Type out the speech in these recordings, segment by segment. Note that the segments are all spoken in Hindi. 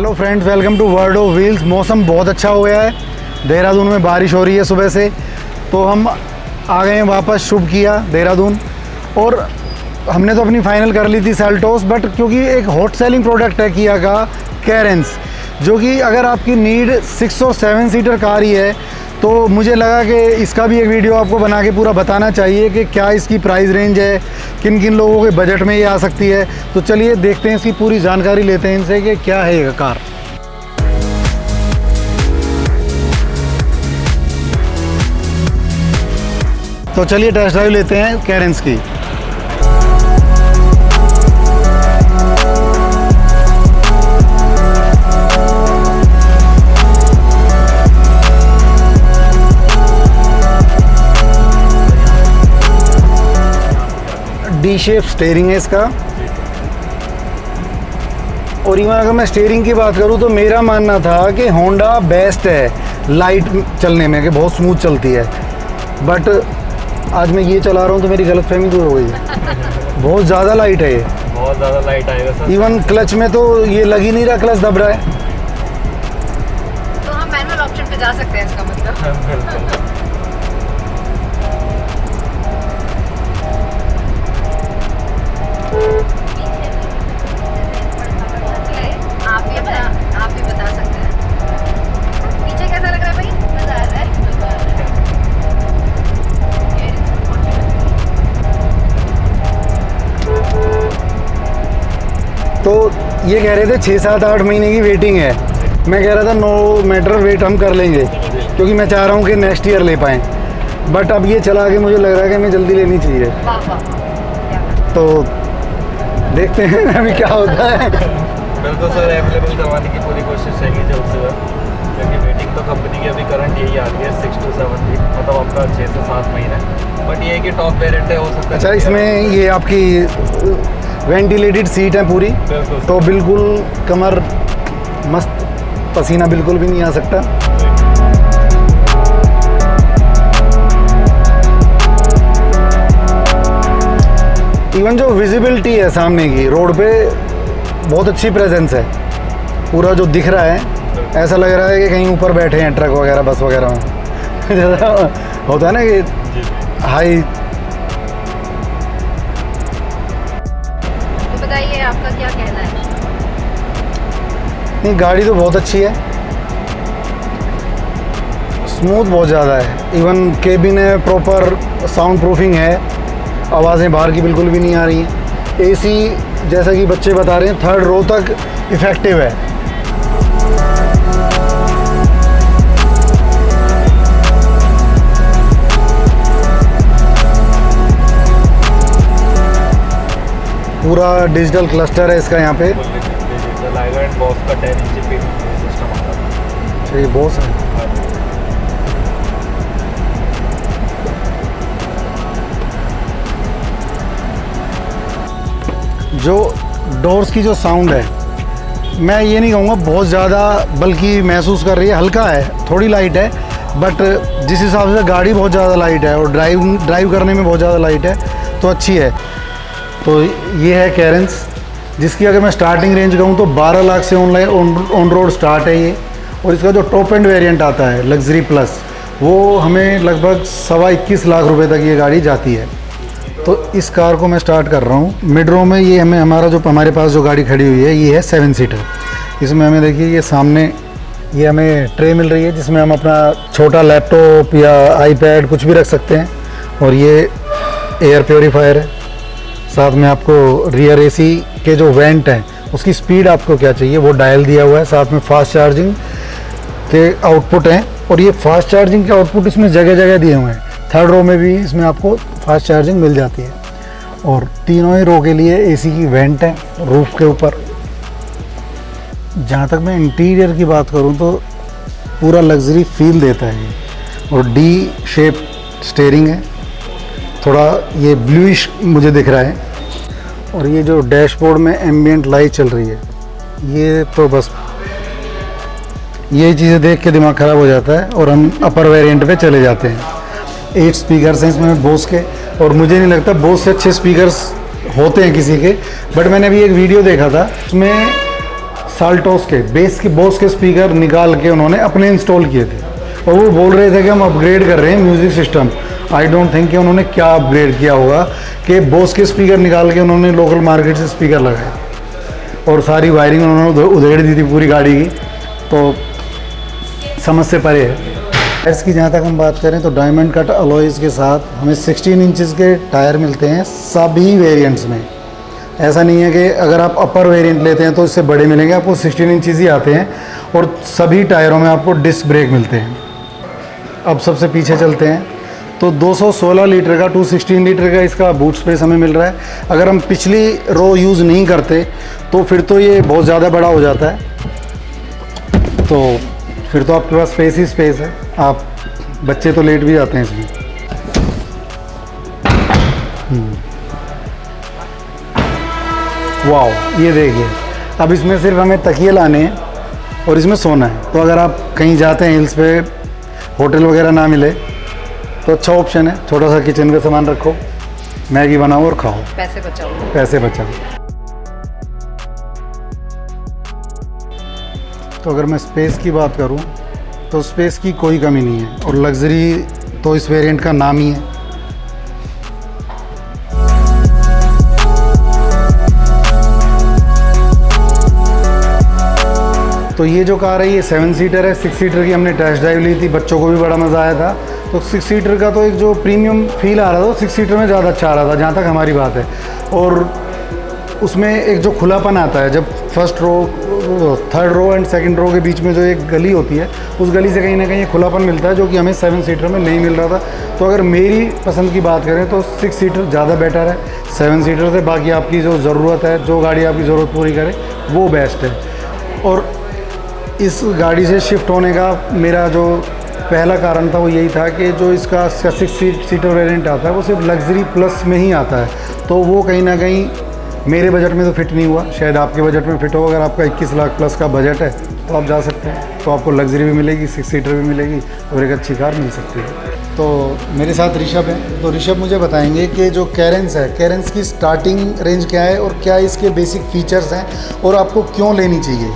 Hello friends, welcome to world of wheels. मौसम बहुत अच्छा हो गया है, देहरादून में बारिश हो रही है सुबह से, तो हम आ गए हैं वापस। शुभ किया देहरादून, और हमने तो अपनी फाइनल कर ली थी सेल्टोस, बट क्योंकि एक हॉट सेलिंग प्रोडक्ट है किया का कैरेंस, जो कि अगर आपकी नीड 6 और 7 सीटर कार ही है तो मुझे लगा कि इसका भी एक वीडियो आपको बना के पूरा बताना चाहिए कि क्या इसकी प्राइस रेंज है, किन किन लोगों के बजट में ये आ सकती है। तो चलिए देखते हैं, इसकी पूरी जानकारी लेते हैं इनसे कि क्या है ये कार। तो चलिए टेस्ट ड्राइव लेते हैं कैरेंस की। डी शेप स्टीयरिंग है इसका, और इवन अगर मैं स्टीयरिंग की बात करूं तो मेरा मानना था कि होंडा बेस्ट है लाइट चलने में, कि बहुत स्मूथ चलती है, बट आज मैं ये चला रहा हूं तो मेरी गलतफहमी दूर हो गई है। बहुत ज़्यादा लाइट है ये, बहुत ज़्यादा लाइट आएगा सर। इवन क्लच में तो ये लग ही नहीं रहा, क्लच दब रहा है। तो हम मैनुअल ऑप्शन पे जा सकते हैं, इसका मतलब। आप भी बता सकते हैं पीछे कैसा लग रहा है भाई, मजा आ रहा है। तो ये कह रहे थे 6-7-8 महीने की वेटिंग है। मैं कह रहा था नो मैटर, वेट हम कर लेंगे, क्योंकि मैं चाह रहा हूँ कि नेक्स्ट ईयर ले पाएँ। बट अब ये चला के मुझे लग रहा है कि हमें जल्दी लेनी चाहिए। तो देखते हैं अभी क्या होता है। बिल्कुल सर, अवेलेबल करवाने की पूरी कोशिश रहेगी जल्द से जल्द, क्योंकि वेटिंग तो कंपनी की अभी करंट यही आ रही है 6 to 7 वीक, मतलब आपका 6 से 7 महीने। बट ये है कि टॉप वेरिएंट है, हो सकता है। अच्छा, इसमें ये आपकी वेंटिलेटेड सीट है पूरी, तो बिल्कुल कमर मस्त, पसीना बिल्कुल भी नहीं आ सकता। इवन जो विजिबिलिटी है सामने की रोड पे, बहुत अच्छी प्रेजेंस है। पूरा जो दिख रहा है ऐसा लग रहा है कि कहीं ऊपर बैठे हैं ट्रक वगैरह, बस वगैरह में जैसा होता है ना कि हाई। तो बताइए आपका क्या कहना है। नहीं, गाड़ी तो बहुत अच्छी है, स्मूथ बहुत ज़्यादा है। इवन केबिन है, प्रॉपर साउंड प्रूफिंग है, आवाज़ें बाहर की बिल्कुल भी नहीं आ रही हैं। एसी जैसा कि बच्चे बता रहे हैं 3rd रो तक इफ़ेक्टिव है। पूरा डिजिटल क्लस्टर है इसका यहाँ पे। बॉस का 10 इंच सिस्टम आता है। अच्छा, ये बॉस है। जो डोर्स की जो साउंड है, मैं ये नहीं कहूँगा बहुत ज़्यादा, बल्कि महसूस कर रही है, हल्का है, थोड़ी लाइट है, बट जिस हिसाब से गाड़ी बहुत ज़्यादा लाइट है और ड्राइव करने में बहुत ज़्यादा लाइट है, तो अच्छी है। तो ये है कैरेंस, जिसकी अगर मैं स्टार्टिंग रेंज कहूँ तो 12 लाख से ऑन रोड स्टार्ट है ये। और इसका जो टॉप एंड वेरिएंट आता है लग्जरी प्लस, वो हमें लगभग 21.25 लाख रुपए तक ये गाड़ी जाती है। तो इस कार को मैं स्टार्ट कर रहा हूँ। मिड रो में ये हमारे पास जो गाड़ी खड़ी हुई है, ये है 7 सीटर। इसमें हमें देखिए, ये सामने ये हमें ट्रे मिल रही है, जिसमें हम अपना छोटा लैपटॉप या आईपैड कुछ भी रख सकते हैं। और ये एयर प्योरीफायर है। साथ में आपको रियर एसी के जो वेंट हैं, उसकी स्पीड आपको क्या चाहिए वो डायल दिया हुआ है। साथ में फास्ट चार्जिंग के आउटपुट हैं, और ये फास्ट चार्जिंग के आउटपुट इसमें जगह जगह दिए हुए हैं। 3rd रो में भी इसमें आपको फास्ट चार्जिंग मिल जाती है। और तीनों ही रो के लिए एसी की वेंट है रूफ के ऊपर। जहाँ तक मैं इंटीरियर की बात करूँ तो पूरा लग्जरी फील देता है ये। और डी शेप स्टीयरिंग है, थोड़ा ये ब्लूइश मुझे दिख रहा है। और ये जो डैशबोर्ड में एम्बियंट लाइट चल रही है, ये तो बस ये चीज़ें देख के दिमाग ख़राब हो जाता है, और हम अपर वेरिएंट पे चले जाते हैं। 8 स्पीकर्स हैं इसमें बोस के, और मुझे नहीं लगता बोस से अच्छे स्पीकर्स होते हैं किसी के। बट मैंने अभी एक वीडियो देखा था, उसमें साल्टोस के बोस के स्पीकर निकाल के उन्होंने अपने इंस्टॉल किए थे और वो बोल रहे थे कि हम अपग्रेड कर रहे हैं music system. I don't think कि उन्होंने क्या अपग्रेड किया होगा कि बोस के स्पीकर निकाल के उन्होंने लोकल मार्केट से स्पीकर लगाए और सारी वायरिंग उन्होंने उधेड़ दी थी पूरी गाड़ी की, तो समझ से परे है। टायर्स की जहाँ तक हम बात करें तो डायमंड कट अलॉयज़ के साथ हमें 16 इंचज़ के टायर मिलते हैं सभी वेरिएंट्स में। ऐसा नहीं है कि अगर आप अपर वेरिएंट लेते हैं तो इससे बड़े मिलेंगे, आपको 16 इंचज़ ही आते हैं और सभी टायरों में आपको डिस्क ब्रेक मिलते हैं। अब सबसे पीछे चलते हैं तो 216 लीटर का 216 लीटर का इसका बूट स्पेस हमें मिल रहा है। अगर हम पिछली रो यूज़ नहीं करते तो फिर तो ये बहुत ज़्यादा बड़ा हो जाता है, तो फिर तो आपके पास स्पेस ही स्पेस है, आप बच्चे तो लेट भी जाते हैं इसमें। वाह, ये देखिए, अब इसमें सिर्फ हमें तकिए लाने हैं और इसमें सोना है। तो अगर आप कहीं जाते हैं हिल्स पे, होटल वगैरह ना मिले तो अच्छा ऑप्शन है। छोटा सा किचन का सामान रखो, मैगी बनाओ और खाओ, पैसे बचाओ। पैसे बचाओ। तो अगर मैं स्पेस की बात करूं तो स्पेस की कोई कमी नहीं है और लग्जरी तो इस वेरिएंट का नाम ही है। तो ये जो कार है ये 7 सीटर है। 6 सीटर की हमने टेस्ट ड्राइव ली थी, बच्चों को भी बड़ा मज़ा आया था। तो 6 सीटर का तो एक जो प्रीमियम फील आ रहा था वो 6 सीटर में ज़्यादा अच्छा आ रहा था जहाँ तक हमारी बात है। और उसमें एक जो खुलापन आता है, जब first row, third row and second row के बीच में जो एक गली होती है, उस गली से कहीं ना कहीं खुलापन मिलता है जो कि हमें 7 सीटर में नहीं मिल रहा था। तो अगर मेरी पसंद की बात करें तो 6 सीटर ज़्यादा बेटर है 7 सीटर से। बाकी आपकी जो ज़रूरत है, जो गाड़ी आपकी ज़रूरत पूरी करे वो बेस्ट है। और इस गाड़ी से शिफ्ट होने का मेरा जो पहला कारण था वो यही था कि जो इसका 6 सीटर वेरिएंट आता है वो सिर्फ लग्जरी प्लस में ही आता है, तो वो कहीं ना कहीं मेरे बजट में तो फिट नहीं हुआ। शायद आपके बजट में फिट हो। अगर आपका 21 लाख प्लस का बजट है तो आप जा सकते हैं, तो आपको लग्जरी भी मिलेगी, 6 सीटर भी मिलेगी और एक अच्छी कार मिल सकती है। तो मेरे साथ ऋषभ है, तो ऋषभ मुझे बताएंगे कि जो कैरेंस है, कैरेंस की स्टार्टिंग रेंज क्या है और क्या इसके बेसिक फीचर्स हैं और आपको क्यों लेनी चाहिए।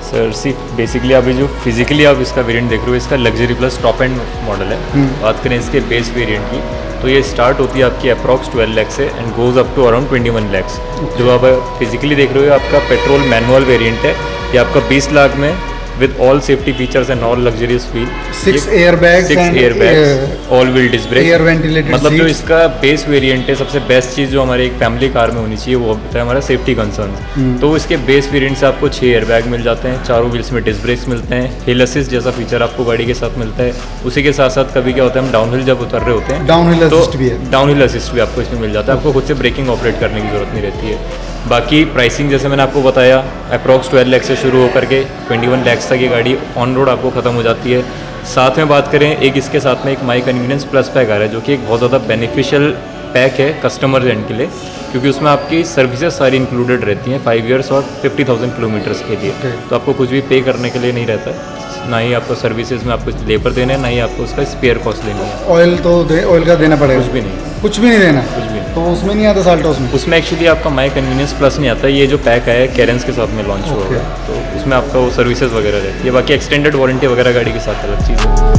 सर सिर्फ बेसिकली अभी जो फिजिकली आप इसका वेरिएंट देख रहे हो, इसका luxury plus top and model है। बात करें इसके बेस वेरिएंट की तो ये स्टार्ट होती है आपकी अप्रॉक्स 12 लाख से and goes up to around 21 lakh. जो आप फिजिकली देख रहे हो आपका पेट्रोल मैनुअल वेरिएंट है। ये आपका 20 लाख में with all safety features and all luxurious feel, 6 airbags, all wheel disc brake, air ventilated मतलब जो सीट्स। इसका बेस वेरिएंट है, सबसे बेस्ट चीज़ जो हमारे एक फैमिली कार में होनी चाहिए वो होता है हमारा सेफ्टी कंसर्न। तो इसके बेस वेरिएंट से आपको 6 एयरबैग मिल जाते हैं, चारों व्हील्स में डिस्क ब्रेक्स मिलते हैं, हिल असिस्ट जैसा फीचर आपको गाड़ी के साथ मिलता है। उसी के साथ साथ कभी क्या होता है हम डाउन हिल जब उतर रहे होते हैं, डाउन हिल तो असिस्ट भी है। डाउन हिल असिस्ट भी आपको इसमें मिल जाता है, आपको खुद से ब्रेकिंग ऑपरेट करने की ज़रूरत नहीं रहती है। बाकी प्राइसिंग जैसे मैंने आपको बताया अप्रॉक्स 12 लाख से शुरू होकर के 21 लाख तक ये गाड़ी ऑन रोड आपको ख़त्म हो जाती है। साथ में बात करें एक इसके साथ में एक माई कन्वीनियंस प्लस पैक आ रहा है जो कि एक बहुत ज़्यादा बेनिफिशियल पैक है कस्टमर एंड के लिए, क्योंकि उसमें आपकी सर्विसेज सारी इंक्लूडेड रहती हैं 5 ईयर्स और 50,000 किलोमीटर्स के लिए। तो आपको कुछ भी पे करने के लिए नहीं रहता है, ना ही आपको सर्विसेज में आपको लेबर देना है, ना ही आपको उसका स्पेयर कॉस्ट लेना है। ऑयल तो ऑयल का देना पड़ेगा? कुछ भी नहीं, कुछ भी नहीं देना, कुछ भी नहीं। तो उसमें नहीं आता साल्टोस में? उसमें एक्चुअली आपका माई कन्वीनियंस प्लस नहीं आता, ये जो पैक है कैरेंस के साथ में लॉन्च हुआ है, तो उसमें आपका वो सर्विसेज वगैरह रहती है। बाकी एक्सटेंडेड वारंटी वगैरह गाड़ी के साथ अलग चीज़ है।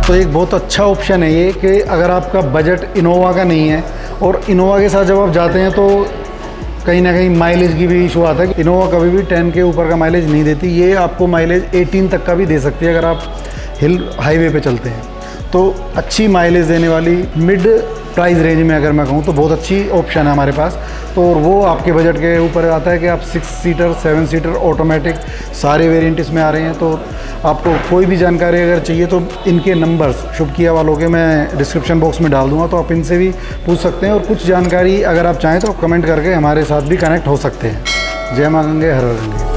तो एक बहुत अच्छा ऑप्शन है ये कि अगर आपका बजट इनोवा का नहीं है, और इनोवा के साथ जब आप जाते हैं तो कहीं ना कहीं माइलेज की भी इशू आता है। इनोवा कभी भी 10 के ऊपर का माइलेज नहीं देती, ये आपको माइलेज 18 तक का भी दे सकती है अगर आप हिल हाईवे पे चलते हैं। तो अच्छी माइलेज देने वाली मिड प्राइस रेंज में अगर मैं कहूँ तो बहुत अच्छी ऑप्शन है हमारे पास। तो वो आपके बजट के ऊपर आता है कि आप 6 सीटर 7 सीटर ऑटोमेटिक सारे वेरिएंट इसमें आ रहे हैं। तो आपको कोई भी जानकारी अगर चाहिए तो इनके नंबर्स शुभ किया वालों के मैं डिस्क्रिप्शन बॉक्स में डाल दूंगा, तो आप इनसे भी पूछ सकते हैं। और कुछ जानकारी अगर आप चाहें तो कमेंट करके हमारे साथ भी कनेक्ट हो सकते हैं। जय मां गंगे हर हर गंगे।